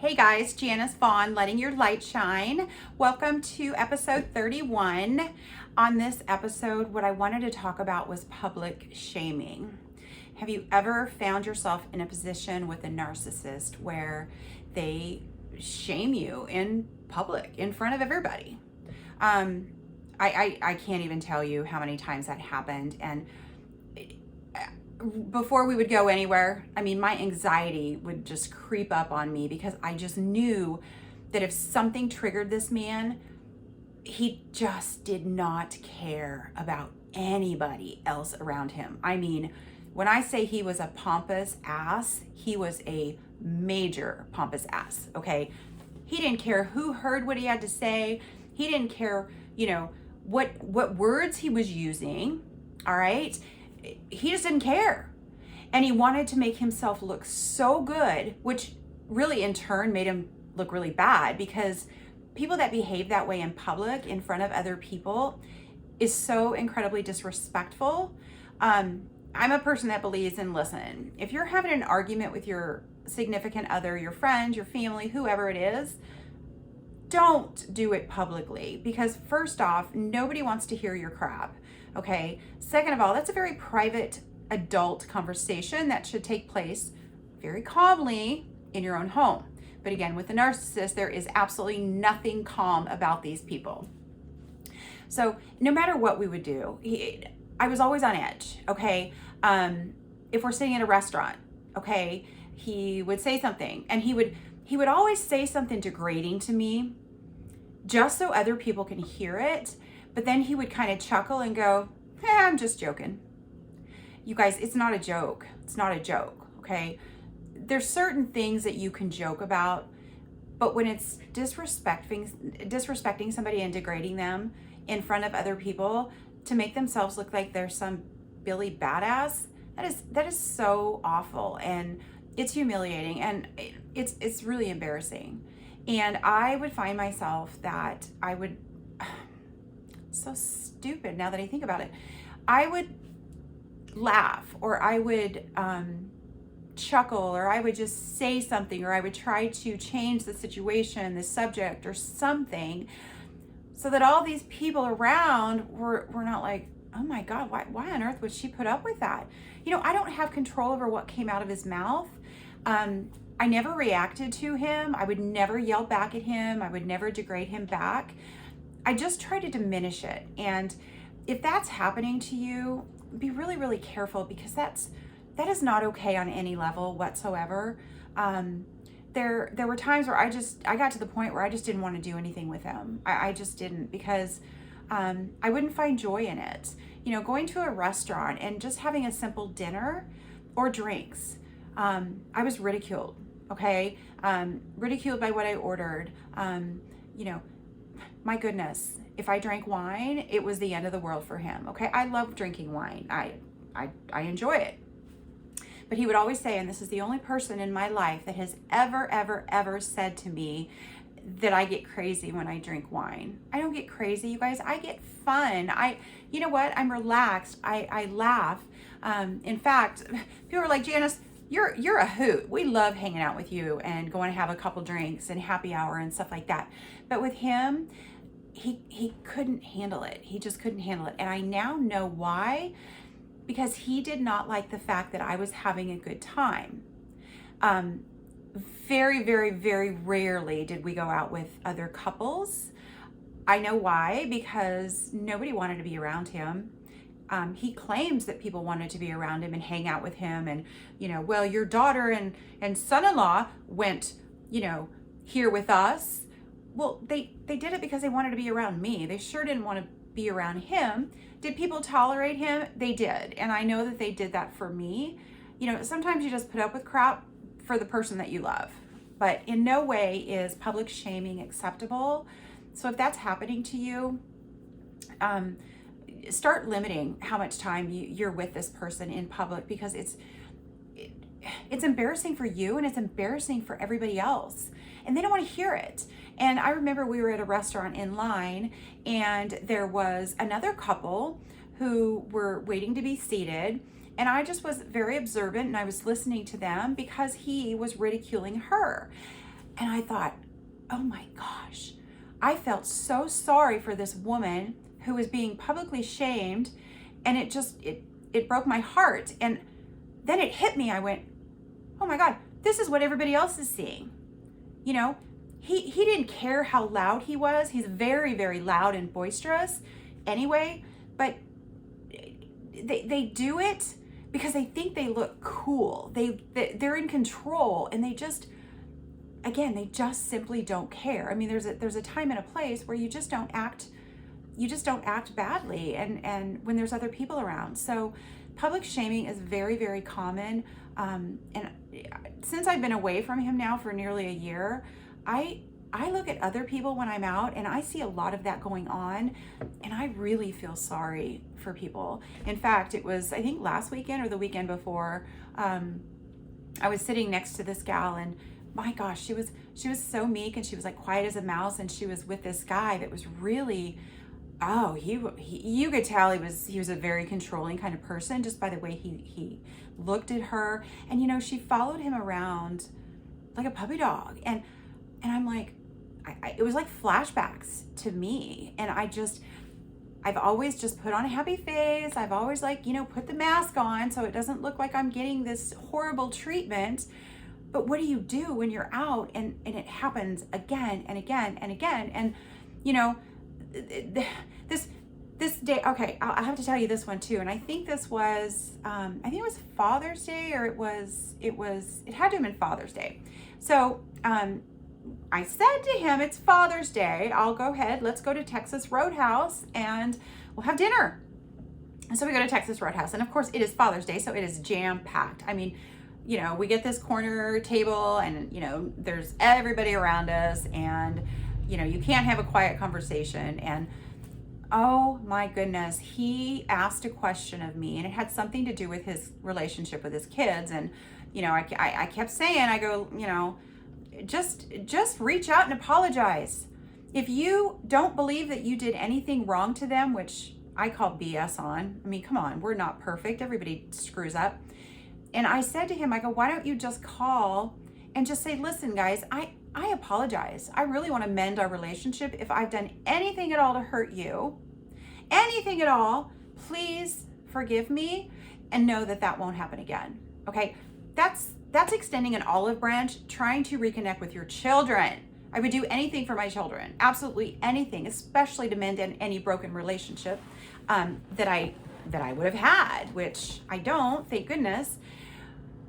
Hey guys, Janice Vaughn, letting your light shine. Welcome to episode 31. On this episode, what I wanted to talk about was public shaming. Have you ever found yourself in a position with a narcissist where they shame you in public, in front of everybody? I can't even tell you how many times that happened. And before we would go anywhere, my anxiety would just creep up on me because I just knew that if something triggered this man, he just did not care about anybody else around him. When I say he was a pompous ass, he was a major pompous ass, okay? He didn't care who heard what he had to say. He didn't care, what words he was using, all right? He just didn't care. And he wanted to make himself look so good, which really in turn made him look really bad, because people that behave that way in public in front of other people is so incredibly disrespectful. I'm a person that believes in, listen, if you're having an argument with your significant other, your friend, your family, whoever it is, don't do it publicly, because first off, nobody wants to hear your crap. Okay. Second of all, that's a very private adult conversation that should take place very calmly in your own home. But again, with the narcissist, there is absolutely nothing calm about these people. So no matter what we would do, I was always on edge. Okay. If we're sitting in a restaurant, okay, he would say something, and he would always say something degrading to me just so other people can hear it. But then he would kind of chuckle and go, I'm just joking. You guys, it's not a joke. It's not a joke, okay? There's certain things that you can joke about, but when it's disrespecting somebody and degrading them in front of other people to make themselves look like they're some Billy badass, that is so awful, and it's humiliating, and it's really embarrassing. And I would find myself that I would, so stupid now that I think about it, I would laugh, or I would chuckle, or I would just say something, or I would try to change the situation, the subject, or something, so that all these people around were not like, oh my God, why on earth would she put up with that? I don't have control over what came out of his mouth. I never reacted to him. I would never yell back at him. I would never degrade him back. I just try to diminish it. And if that's happening to you, be really, really careful, because that is not okay on any level whatsoever. There were times where I got to the point where I just didn't want to do anything with him. I just didn't, because I wouldn't find joy in it. Going to a restaurant and just having a simple dinner or drinks, I was ridiculed. Okay. Ridiculed by what I ordered. My goodness, if I drank wine, it was the end of the world for him. Okay. I love drinking wine. I enjoy it. But he would always say, and this is the only person in my life that has ever said to me that I get crazy when I drink wine. I don't get crazy, you guys. I get fun. You know what? I'm relaxed. I laugh. In fact, people are like, Janice, you're a hoot. We love hanging out with you and going to have a couple drinks and happy hour and stuff like that. But with him, he couldn't handle it. He just couldn't handle it. And I now know why, because he did not like the fact that I was having a good time. Very, very, very rarely did we go out with other couples. I know why, because nobody wanted to be around him. He claims that people wanted to be around him and hang out with him, and well, your daughter and son-in-law went here with us. Well, they did it because they wanted to be around me. They sure didn't want to be around him. Did people tolerate him? They did, and I know that they did that for me. Sometimes you just put up with crap for the person that you love, but in no way is public shaming acceptable. So if that's happening to you, start limiting how much time you're with this person in public, because it's embarrassing for you, and it's embarrassing for everybody else, and they don't want to hear it. And I remember we were at a restaurant in line, and there was another couple who were waiting to be seated, and I just was very observant, and I was listening to them because he was ridiculing her. And I thought, oh my gosh, I felt so sorry for this woman who was being publicly shamed, and it broke my heart. And then it hit me. I went, oh my God, this is what everybody else is seeing. You know, he didn't care how loud he was. He's very, very loud and boisterous anyway, but they do it because they think they look cool. They're in control, and they just simply don't care. I mean, there's a time and a place where you just don't act badly, and when there's other people around. So public shaming is very, very common. And since I've been away from him now for nearly a year, I look at other people when I'm out, and I see a lot of that going on, and I really feel sorry for people. In fact, it was, I think, last weekend or the weekend before, I was sitting next to this gal, and my gosh, she was so meek, and she was like quiet as a mouse, and she was with this guy that was really, you could tell he was a very controlling kind of person just by the way he looked at her. And, you know, she followed him around like a puppy dog. And I'm like, it was like flashbacks to me. And I've always just put on a happy face. I've always, like, you know, put the mask on so it doesn't look like I'm getting this horrible treatment. But what do you do when you're out and it happens again and again and again? And, you know, this day, okay, I'll have to tell you this one too. And I think this was, I think it was Father's Day, or it had to have been Father's Day. So, I said to him, it's Father's Day. I'll go ahead. Let's go to Texas Roadhouse and we'll have dinner. And so we go to Texas Roadhouse, and of course it is Father's Day, so it is jam packed. I mean, you know, we get this corner table, and, you know, there's everybody around us, and, you know, you can't have a quiet conversation. And oh my goodness, he asked a question of me, and it had something to do with his relationship with his kids. And, you know, I kept saying, I go, you know, just reach out and apologize. If you don't believe that you did anything wrong to them, which I call BS on, I mean, come on, we're not perfect. Everybody screws up. And I said to him, I go, why don't you just call and just say, listen, guys, I apologize. I really want to mend our relationship. If I've done anything at all to hurt you, anything at all, please forgive me and know that that won't happen again. Okay? That's extending an olive branch, trying to reconnect with your children. I would do anything for my children, absolutely anything, especially to mend any broken relationship that I would have had, which I don't, thank goodness.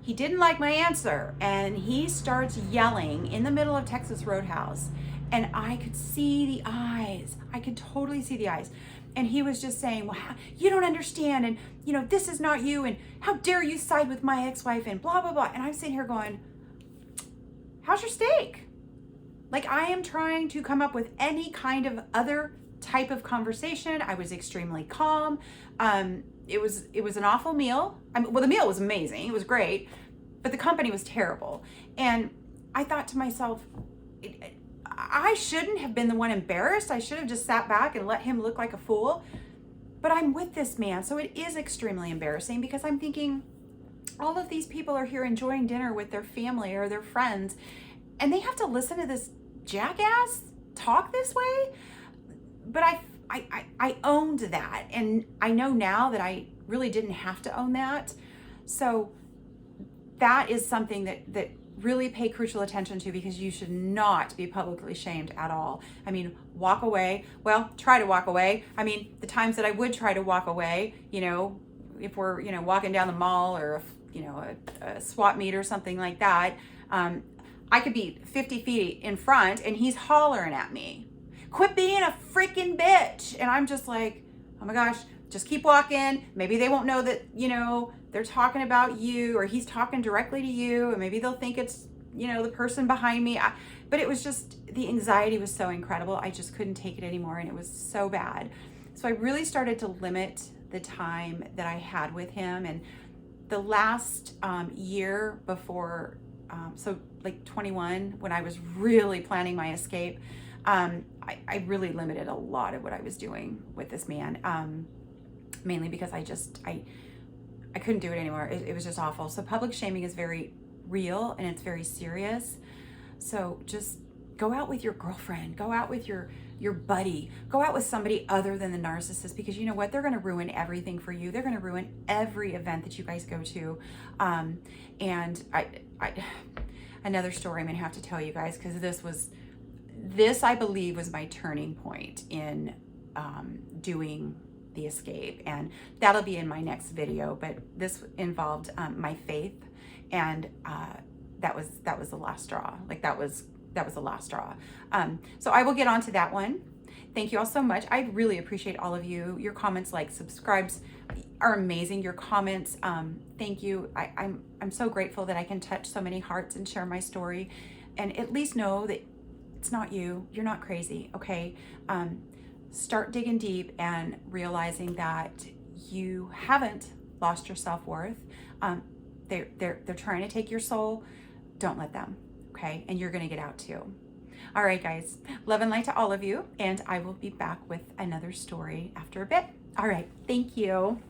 He didn't like my answer, and he starts yelling in the middle of Texas Roadhouse, and I could see the eyes. I could totally see the eyes. And he was just saying, well, you don't understand, and, you know, this is not you, and how dare you side with my ex-wife, and blah, blah, blah. And I'm sitting here going, how's your steak? Like, I am trying to come up with any kind of other type of conversation. I was extremely calm. It was an awful meal. I mean, well, the meal was amazing. It was great, but the company was terrible. And I thought to myself, I shouldn't have been the one embarrassed. I should have just sat back and let him look like a fool. But I'm with this man, so it is extremely embarrassing, because I'm thinking, all of these people are here enjoying dinner with their family or their friends, and they have to listen to this jackass talk this way. But I owned that, and I know now that I really didn't have to own that. So that is something that really pay crucial attention to, because you should not be publicly shamed at all. I mean, walk away. Well, try to walk away. I mean, the times that I would try to walk away, you know, if we're, you know, walking down the mall, or, you know, a swap meet or something like that, I could be 50 feet in front and he's hollering at me, quit being a freaking bitch. And I'm just like, oh my gosh, just keep walking. Maybe they won't know that, you know, they're talking about you, or he's talking directly to you, and maybe they'll think it's, you know, the person behind me. But it was just, the anxiety was so incredible. I just couldn't take it anymore, and it was so bad. So I really started to limit the time that I had with him. And the last year before, so like 21, when I was really planning my escape, I really limited a lot of what I was doing with this man, mainly because I couldn't do it anymore. It was just awful. So public shaming is very real, and it's very serious. So just go out with your girlfriend, go out with your buddy, go out with somebody other than the narcissist, because you know what? They're going to ruin everything for you. They're going to ruin every event that you guys go to. And another story I'm going to have to tell you guys, because this I believe was my turning point in doing the escape, and that'll be in my next video. But this involved my faith, and that was the last straw. Like that was the last straw. So I will get on to that one. Thank you all so much. I really appreciate all of you. Your comments, likes, subscribes are amazing. Your comments, thank you. I'm so grateful that I can touch so many hearts and share my story, and at least know that it's not you. You're not crazy, okay? Start digging deep and realizing that you haven't lost your self-worth. They're trying to take your soul. Don't let them, okay? And you're gonna get out too. All right, guys, love and light to all of you, and I will be back with another story after a bit. All right, thank you.